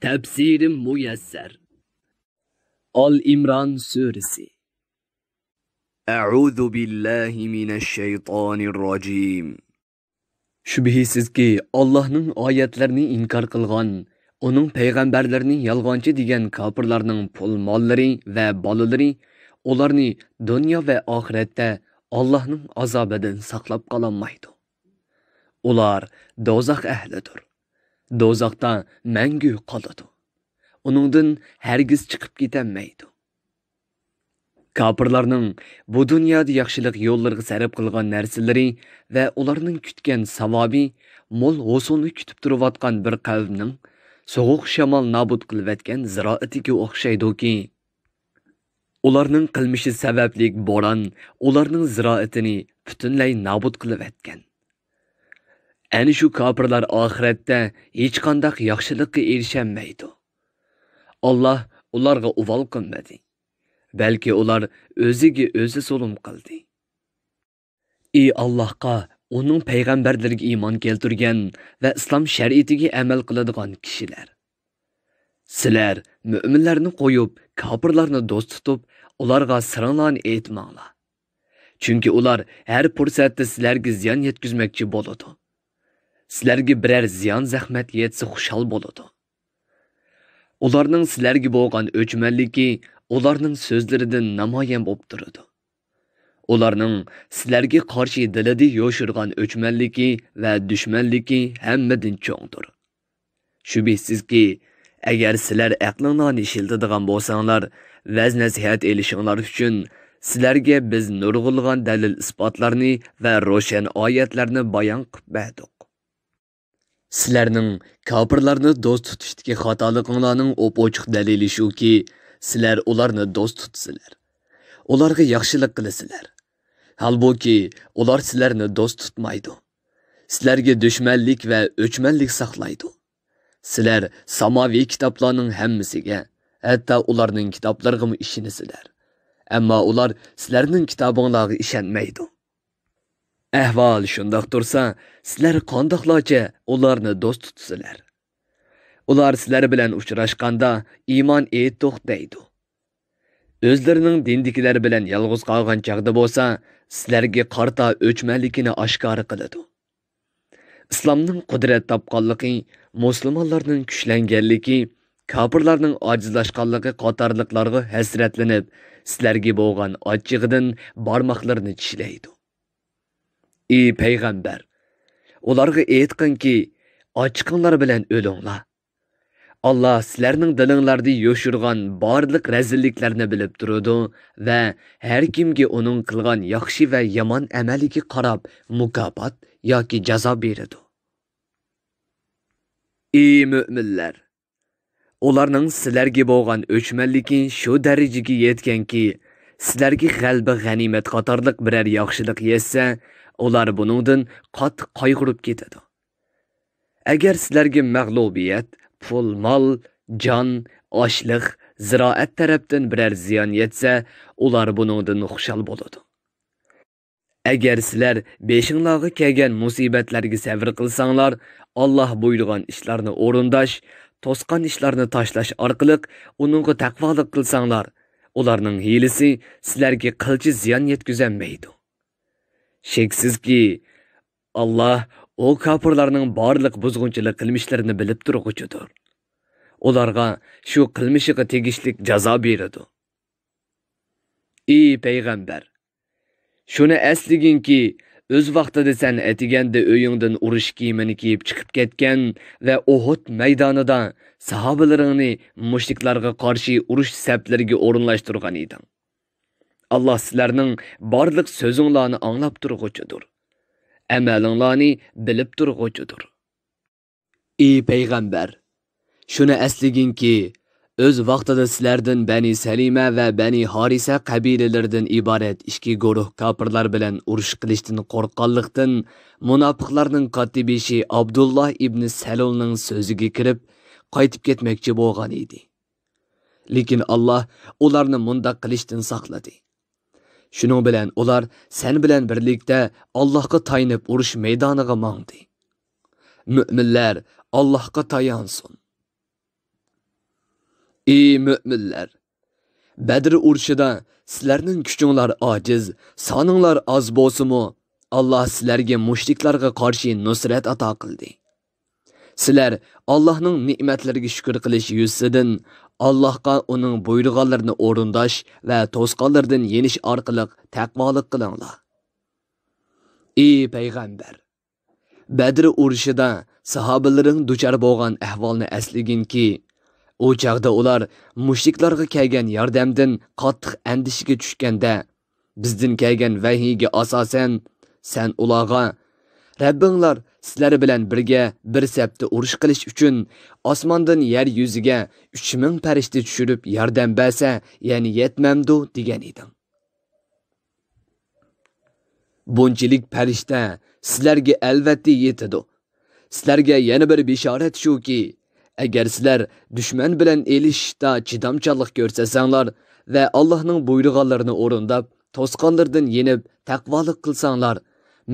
Tafsiri muyassar. Al-İmran suresi. A'udhu billahi mineşşeytanirracim. Şübhisizki Allah'ның ayetlerini inkar kılgan, onun peygamberlerini yalgancı digen kapırlarının pul malları ve balıları, onlarını dünya ve ahirette Allah'ның azabından saklap kalanmaydı. Ular dozaq ehlidir. Dozaqda məngü qalıdı. Onundan hergiz çıkıp gitemeydi. Kapırlarının bu dünyada yaxşılıq yollarına sərf qılğan nərsiləri ve onlarının kütken savabi, mol hosunu kütüp duruvatqan bir qavmning soğuq şamal nabud qılıvetken ziraatiga oxşaydı ki, ularning qilmishi sabablik boran ularning ziraatini butunlay nabud qılıvetken. Ani şu kapırlar ahiretde hiç qandaq yaxşılıqqa erişenmeydi. Allah ularga uval qilmadi. Belki ular özüge özü solum qildi. Allahqa, onun peygamberleriga iman keltirgan ve İslam şeriatiga amal qiladigan kishilar. Sizlar müminlarni qo'yib, kafirlarni do'st tutib, ularga siringlarni aytmanglar. Chunki ular har fursatda sizlarga ziyon yetkazmoqchi bo'ladi. Sizlarga biror ziyon zahmat yetsa xushal bo'ladi. Ularning sizlarga bo'lgan o'chmanligi ularning so'zlaridan namoyon bo'lib turadi. Ularning sizlarga qarshi dilida yo'shirgan o'chmanligi va dushmanligi hammadan cho'ngdir. Shubhisizki, agar sizlar aqlinglarni ishlatadigan bo'lsanglar, vaz nasihat elishinglar uchun sizlarga biz nurg'ulg'an dalil isbotlarni va ro'shan oyatlarni bayon qilib berdik. Sizlarning kofirlarni do'st tutishdagi xatoliginglarning o'p-ochiq dalili shuki, sizlar ularni do'st tutsizlar. Ularga yaxshilik qilasizlar. Halbuki ular sizlarni do'st tutmaydi. Sizlarga dushmanlik va o'chmanlik saqlaydi. Sizlar samoviy kitoblarning hammasiga, hatto ularning kitoblariga ishonisizlar. Ammo ular sizlarning kitobinglarga ishonmaydi. Ahvol shundoq tursa, sizlar qandoqlarcha ularni do'st tutsizlar. Ular sizlar bilan uchrashganda iymon etdik deydi. O'zlarining dindikilar bilan yolg'iz qolgan chaqda bo'lsa, sizlarga qarta o'chmanligini oshkor qiladi. Islomning qudrat topganligi, musulmonlarning kuchlanganligi, kofirlarning ojizlashganligi qatorliqlarga hasratlanib, sizlarga bo'lgan ochchig'idan barmoqlarini tishlaydi. Ey payg'ambar, ularga aytqinki, ochiqinglar bilan o'linglar. Allah sizlarning dilinglarda yo'shirgan barliq razilliklarni bilib turadi va har kimga uning qilgan yaxshi va yomon amaliga qarab mukofot yoki jazo beradi. Ey mu'minlar, ularning sizlarga bo'lgan o'chmanligi shu darajaga yetganki, sizlarga g'alba g'animat qatorliq biror yaxshilik yetsa, ular buningdan qattiq qayg'urib ketadi. Agar sizlarga mag'lubiyat, pul, mol, jon, ochliq, ziroat tarafdan biror ziyon yetsa, ular buningdan xushal bo'ladi. Agar sizlar beshinglarga kelgan musibatlarga sabr qilsanglar, Alloh buyurgan ishlarni o'rindash, to'sqan ishlarni tashlash orqali uningga taqvolik qilsanglar, ularning hilisi sizlarga qilchi ziyon yetkazolmaydi. Sheksizki, Allah o kafirlarning barliq buzg'unchilik qilmishlarini bilib turg'uchidir. Ularga shu qilmishiga tegishli jazo beradi. Ey payg'ambar, shuni esliginki, o'z vaqtida sen atiganda o'yingdan urush kiyimini kiyib chiqib ketgan va Uhud maydonida sahobalaringni mushriklarga qarshi urush saflariga o'rinlashtirgan eding. Allah sizlarning barliq so'zinglarni anglab turg'uchidir. Amalinglarni bilib turg'uchidir. Ey payg'ambar, shuni esliginki, o'z vaqtida sizlardan Bani Salima va Bani Harisa qabilalaridan iborat ikki guruh kofirlar bilan urush qilishdan qo'rqqanlikdan munofiqlarning katibishi Abdullah ibn Salulning so'ziga kirib, qaytib ketmoqchi bo'lgan edi. Lekin Allah ularni mundaq qilishdan saqladi. Shuning bilan ular sen bilan birlikda Allohga tayanib urush maydoniga mangdi. Mu'minlar Allohga tayansin. Ey müminler! Badr urushida sizlarning kuchinglar ojiz, soninglar oz bo'lsa-mu, Alloh sizlarga mushriklarga qarshi nusrat ato qildi. Sizlar Allohning ne'matlariga shukr qilish yuzidan Allohga uning buyurganlarini o'rindash va to'sqanlardan yenish orqali taqvolik qilinglar. Ey payg'ambar! Badr urushida sahobalaring duchor bo'lgan ahvolni eslaginki, o chaqda ular mushriklarga kelgan yordamdan qattiq andishiga tushganda, bizdan kelgan vahiyga asosan sen ularga Rabbinglar sizlar bilan birga bir safda urush qilish uchun osmondan yer yuziga 3000 farishta tushirib yordam bersa, ya'ni yetmamdu degan eding. Bunchilik farishta sizlarga albatta yetadi. Sizlarga yana bir bishorat shuki, agar sizlar dushman bilan elishishda chidamchanlik ko'rsasanglar va Allohning buyurganlarini o'rindab, to'sqanlardan yenib taqvolik qilsanglar,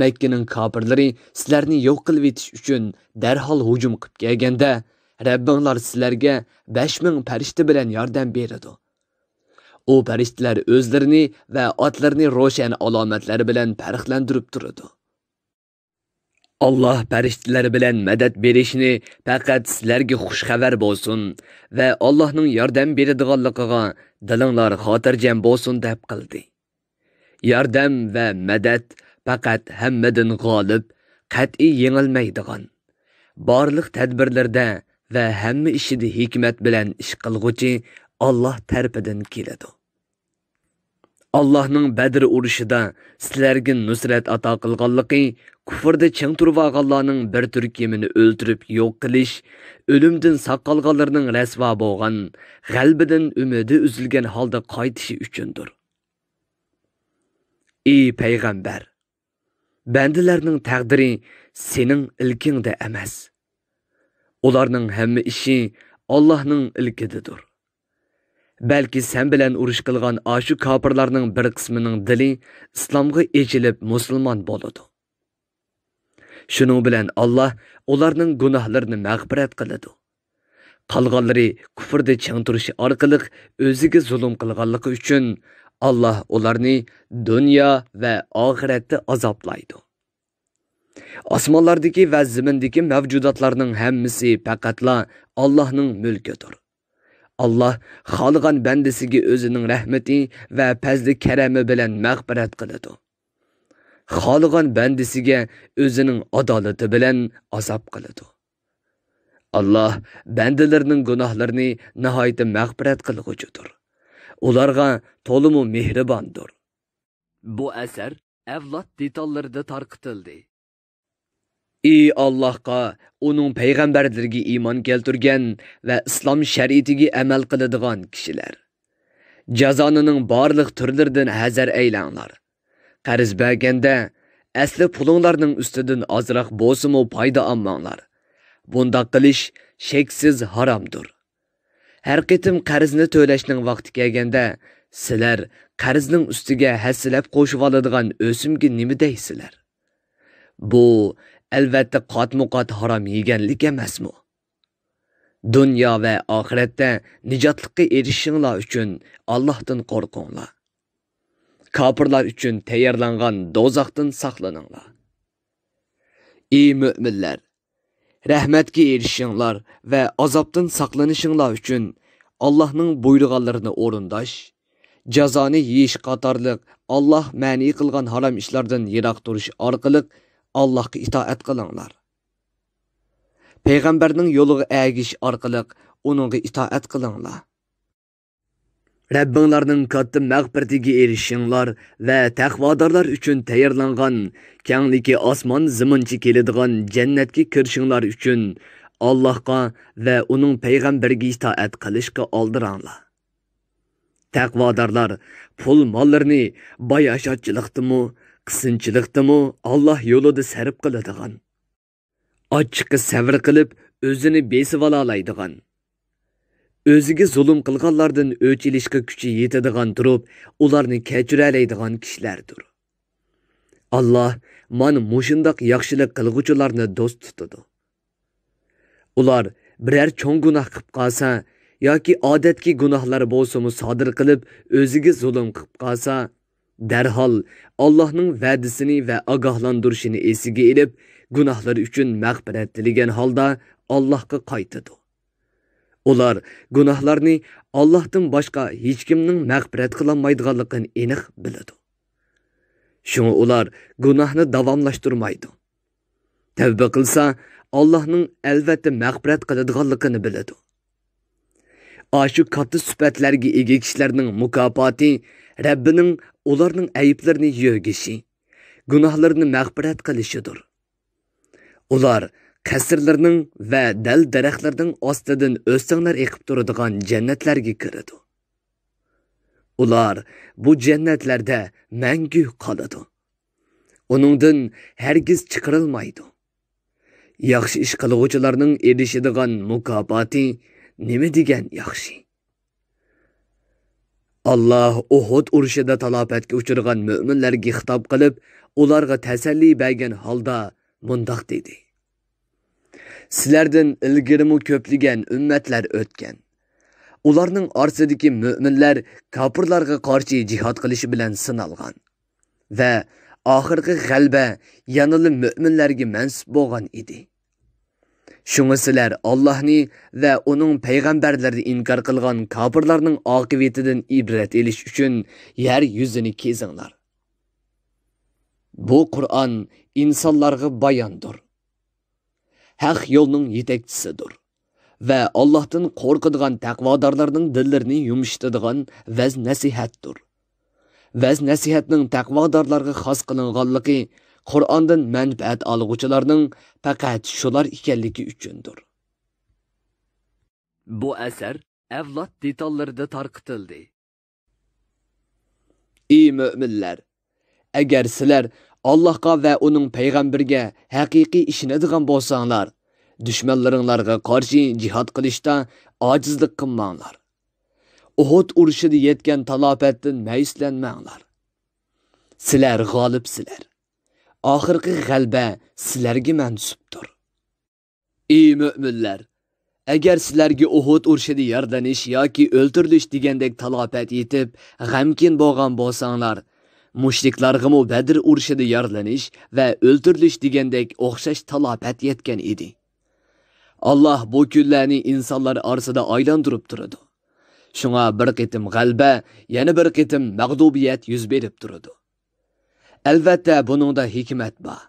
Makkaning kofirlari sizlarni yo'q qilib etish uchun darhol hujum qilib kelganda, Rabbinglar sizlarga 5000 farishta bilan yordam beradi. O farishtalar o'zlarini va otlarini ro'shan alomatlari bilan farqlantirib turadi. Allah farishtalari bilan madad berishni faqat sizlarga xush xabar bo'lsin va Allohning yordam beradiganligiga dilinglar xotirjam bo'lsin deb qildi. Yordam va madad faqat hammadan g'olib, qat'iy yengilmaydigan, barliq tadbirlarda va hamma ishida hikmat bilan ish qilguvchi Alloh tarafidan keladi. Allohning Badr urushida sizlarga nusrat ato qilganligi, kufrda ching turib olganlarning bir turkumini o'ldirib yo'q qilish, o'limdan saqalganlarning rasvo bo'lgan, g'albidan umidi uzilgan holda qaytishi uchundir. Ey payg'ambar, bandalarning taqdiri sening ilkingda emas. Ularning hamma ishi Allohning ilkididir. Balki sen bilan urush qilgan ashu kofirlarning bir qismining dili islomga echilib musulmon bo'ladi. Shuning bilan Alloh ularning gunohlarini mag'firat qiladi. Qolganlari kufrda ching turishi orqali o'ziga zulm qilganligi uchun Alloh ularni dunyo va oxiratda azoblaydi. Osmonlardagi va zimindagi mavjudotlarning hammasi faqatla Allohning mulkidir. Allah xalqan bandisiga o'zining rahmati va fazli karami bilan mag'firat qiladi. Xalqan bandisiga o'zining adolati bilan azob qiladi. Allah bandalarining gunohlarini nihoyat mag'firat qilguchidir. Ularga to'liq mehribondir. Bu asar avlod detallarida tarqitildi. Ey Allohga, uning payg'ambarlariga iymon keltirgan va islom shariatiga amal qiladigan kishilar, jazonining barliq turlaridan hazar aylanglar. Qarz berganda asli pulinglarning ustidan ozroq bo'lsa-mu foyda olmanglar. Bunda qilish sheksiz haromdir. Har qitim qarzni to'lashning vaqti kelganda, sizlar qarzning ustiga hassilab qo'shib oladigan o'simga nima deysizlar? Bu albatta qatmuqat harom yeganlik emasmi? Dunyo va oxiratda nijotlikka erishishinglar uchun Allohdan qo'rqinglar. Kofirlar uchun tayyorlangan dozoqdan saqlaninglar. Ey mu'minlar, rahmatga erishinglar va azobdan saqlanishinglar uchun Allohning buyurganlarini o'rindash, jazoni yeyish qatorliq Alloh ma'ni qilgan harom ishlardan yiroq turish orqali Allohga itoat qilinglar. Payg'ambarning yo'liga ergashish orqali uningga itoat qilinglar. Rabbinglarning katta mag'firatiga erishinglar va taqvodorlar uchun tayyorlangan kengligi osmon ziminchi keladigan jannatga kirishinglar uchun Allohga va uning payg'ambariga itoat qilishga oldiranglar. Taqvodorlar pul mollarini boyashotchilikdimi, qisinchilikdimi Alloh yo'lida sarf qiladigan, ochiqqa sabr qilib o'zini besib olaydigan, o'ziga zulm qilganlardan o'ch ilishga kuchi yetadigan turib, ularni kechiralaydigan kishilardir. Alloh mana mushundoq yaxshilik qilguvchilarni do'st tutadi. Ular biror cho'ng gunoh qilib qolsa, yoki odatki gunohlar bo'lsa-mu sodir qilib, o'ziga zulm qilib qolsa, darhol Allohning va'dasini va ogohlantirishini esiga olib, gunohlari uchun mag'firat tilagan holda Allohga qaytadi. Ular gunohlarni Allohdan boshqa hech kimning mag'firat qila olmaydiganligini aniq biladi. Shunga ular gunohni davomlashtirmaydi. Tavba qilsa, Allohning albatta mag'firat qiladiganligini biladi. Ashu katta sifatlarga ega kishilarning mukofoti Rabbining ularning ayiblarini yo'gishi, gunohlarini mag'firat qilishidir. Ular qasrlarning va dal daraxtlarning ostidan o'sanglar eqib turadigan jannatlarga kiradi. Ular bu jannatlarda mangu qoladi. Uningdan hargiz chiqarilmaydi. Yaxshi ish qiluvchilarning erishadigan mukofoti nima degan yaxshi. Allah Uhud urushida talofatga uchragan mu'minlarga xitob qilib, ularga tasalli bergan holda mundoq dedi: Sizlardan ilgirimi ko'pligan ummatlar o'tgan. Ularning orasidagi mu'minlar kofirlarga qarshi jihad qilishi bilan sinalgan va oxirgi g'alaba yanada mu'minlarga mansub bo'lgan edi. Shunga sizlar Allohni va uning payg'ambarlarini inkor qilgan kofirlarning oqibatidan ibrat olish uchun yer yuzini kezinglar. Bu Qur'on insonlarga bayondir. Haq yo'lning yetakchisidir va Allohdan qo'rqadigan taqvodorlarning dillarini yumshatadigan vaz nasihatdir. Vaz nasihatning taqvodorlarga xos qilinganligi Qur'ondan manfaat oluvchilarning faqat shular ekanligi uchundir. Bu asar avlod detallarida tarqitildi. Ey mu'minlar, agar sizlar Allohga va uning payg'ambariga haqiqiy ishonadigan bo'lsanglar, dushmanlaringlarga qarshi jihad qilishda ojizlik qilmanglar. Uhud urushida yetgan talofatdan mayuslanmanglar. Sizlar g'olibsizlar. Oxirgi g'alaba sizlarga mansubdir. Ey mu'minlar, agar sizlarga Uhud urushida yordanish yoki o'ldirilish degandek talofat yetib, g'amkin bo'lgan bo'lsanglar, mushriklarga mu Badr urushida yordanish va o'ldirilish degandek o'xshash talofat yetgan edi. Allah bu kunlarni insonlar orasida aylantirib turadi. Shunga bir qitim g'alaba, yana bir qitim mag'lubiyat yuz berib turadi. Albatta buningda hikmat bor.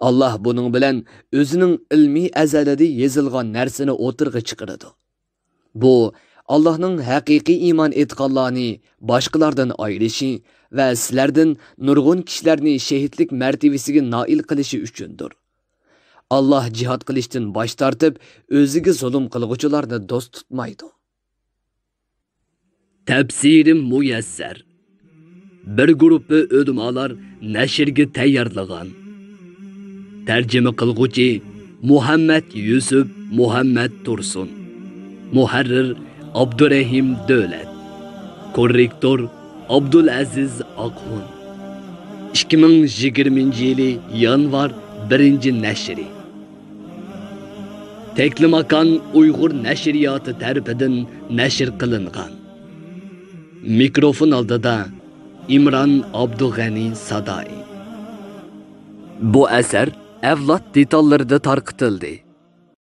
Allah buning bilan o'zining ilmiy azalida yezilgan narsani o'tirg'i chiqaradi. Bu Allohning haqiqiy iymon etganlarni boshqalardan ayirishi va sizlardan nurg'un kishilarni shahidlik martabasiga noil qilishi uchundir. Allah jihad qilishdan bosh tortib, o'ziga zulm qilguvchilarni do'st tutmaydi. Tafsirim muyassar. Bir guruhi ulamolar nashrga tayyorlagan. Tarjima qilguvchi Muhammad Yusuf Muhammad Tursun. Muharrir Abdurrahim Davlat. Korrektor Abdulaziz Oqxon. 2020-yili yanvar 1-nashri. Teklimakan Uyg'ur nashriyoti tarafidan nashr qilingan. Mikrofon oldida İmran Abdug'ani Sadai. Bu asar avlod detallarida tarqitildi.